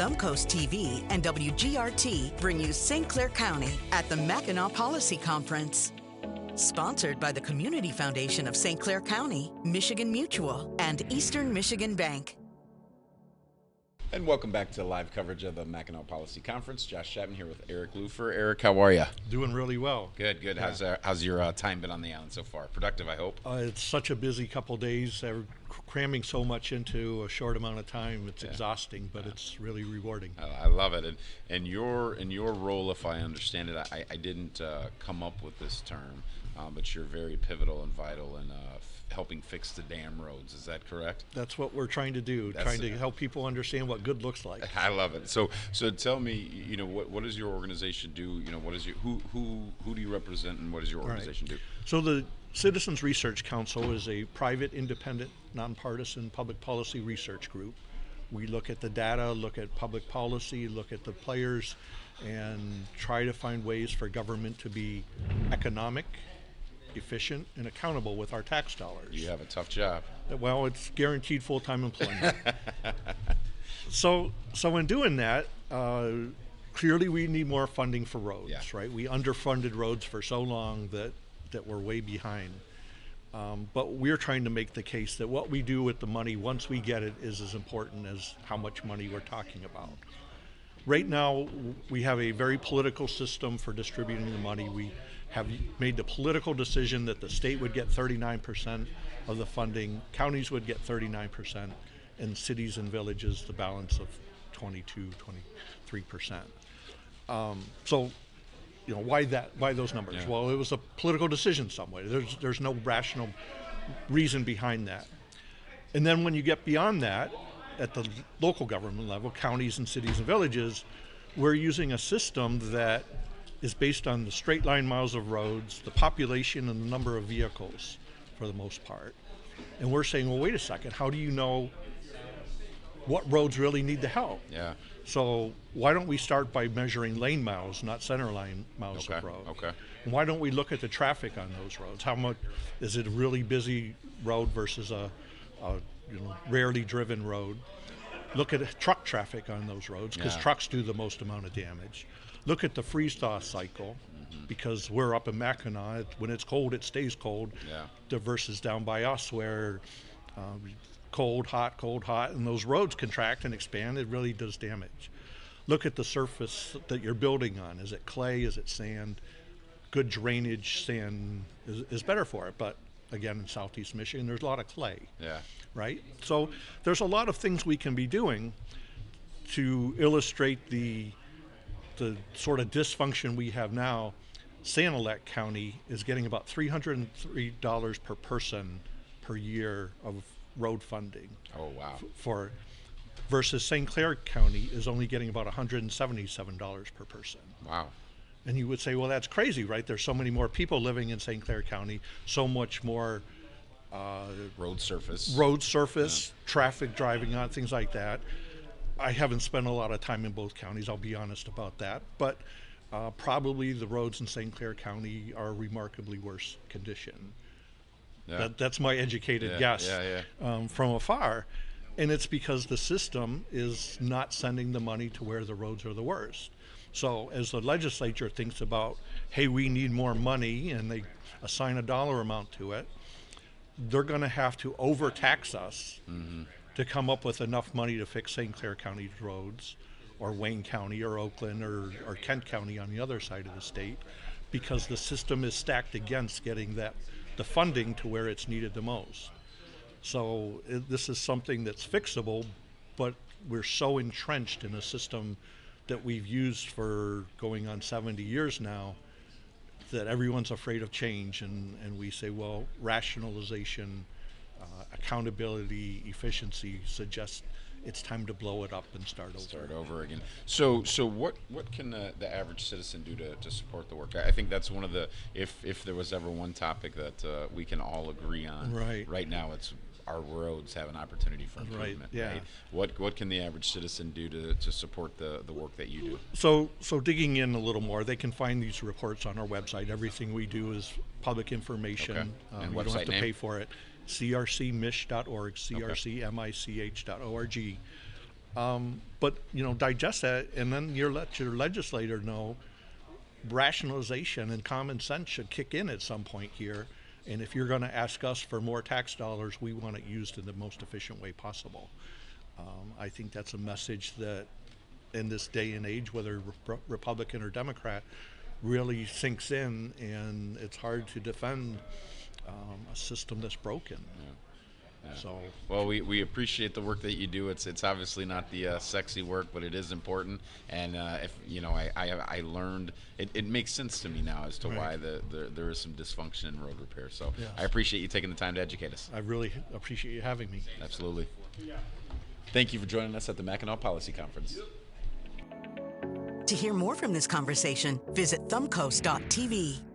Thumbcoast TV and WGRT bring you St. Clair County at the Mackinac Policy Conference. Sponsored by the Community Foundation of St. Clair County, Michigan Mutual, and Eastern Michigan Bank. And welcome back to live coverage of the Mackinac Policy Conference. Josh Chapman here with Eric Lupher. Eric, how are you? Doing really well. Good, good. Yeah. How's your time been on the island so far? Productive, I hope. It's such a busy couple days. They're cramming so much into a short amount of time. It's exhausting, but it's really rewarding. I love it. And your role, if I understand it, I didn't come up with this term, but you're very pivotal and vital in helping fix the damn roads. Is that correct? That's what we're trying to do, trying to help people understand what good looks like. I love it. So tell me, what does your organization do? What is who do you represent, and what does your organization do? So the Citizens Research Council is a private, independent, nonpartisan public policy research group. We look at the data, look at public policy, look at the players, and try to find ways for government to be economic, efficient, and accountable with our tax dollars. You have a tough job. Well, it's guaranteed full-time employment. So in doing that, clearly we need more funding for roads, right? We underfunded roads for so long that we're way behind. But we're trying to make the case that what we do with the money once we get it is as important as how much money we're talking about. Right now, we have a very political system for distributing the money. We have made the political decision that the state would get 39% of the funding, counties would get 39%, and cities and villages the balance of 23%. So, why those numbers? Yeah. Well, it was a political decision some way. There's no rational reason behind that. And then when you get beyond that, at the local government level, counties and cities and villages, we're using a system that is based on the straight line miles of roads, the population and the number of vehicles for the most part. And we're saying, well, wait a second, how do you know what roads really need the help? Yeah. So why don't we start by measuring lane miles, not center line miles of road? Okay. And why don't we look at the traffic on those roads? How much is it a really busy road versus a rarely driven road? Look at truck traffic on those roads, because trucks do the most amount of damage. Look at the freeze-thaw cycle, because we're up in Mackinac. When it's cold, it stays cold. Yeah. Versus down by us, where cold, hot, and those roads contract and expand. It really does damage. Look at the surface that you're building on. Is it clay? Is it sand? Good drainage sand is better for it, but again, in Southeast Michigan, there's a lot of clay. Yeah. Right? So there's a lot of things we can be doing to illustrate the sort of dysfunction we have now. Sanilac County is getting about $303 per person per year of road funding. Oh, wow. Versus St. Clair County is only getting about $177 per person. Wow. And you would say, well, that's crazy, right? There's so many more people living in St. Clair County, so much more road surface, traffic driving on, things like that. I haven't spent a lot of time in both counties, I'll be honest about that, but probably the roads in St. Clair County are remarkably worse condition. Yeah. That's my educated guess from afar. And it's because the system is not sending the money to where the roads are the worst. So as the legislature thinks about, hey, we need more money, and they assign a dollar amount to it, they're going to have to overtax us to come up with enough money to fix St. Clair County roads, or Wayne County, or Oakland, or Kent County on the other side of the state, because the system is stacked against getting the funding to where it's needed the most. So this is something that's fixable, but we're so entrenched in a system that we've used for going on 70 years now that everyone's afraid of change, and we say, well, rationalization, accountability, efficiency suggests it's time to blow it up and start over again. So what can the average citizen do to support the work? I think that's one of the, if there was ever one topic that we can all agree on, right now it's our roads have an opportunity for improvement. Right? What can the average citizen do to support the work that you do? So digging in a little more, they can find these reports on our website. Everything we do is public information. And you don't have to name? pay for it. crcmich.org, crcmich.org. But digest that, and then you let your legislator know rationalization and common sense should kick in at some point here. And if you're going to ask us for more tax dollars, we want it used in the most efficient way possible. I think that's a message that in this day and age, whether Republican or Democrat, really sinks in, and it's hard to defend a system that's broken. Yeah. So, well, we appreciate the work that you do. It's obviously not the sexy work, but it is important. And if I learned it makes sense to me now as to why there is some dysfunction in road repair. So yes. I appreciate you taking the time to educate us. I really appreciate you having me. Absolutely. Thank you for joining us at the Mackinac Policy Conference. To hear more from this conversation, visit thumbcoast.tv.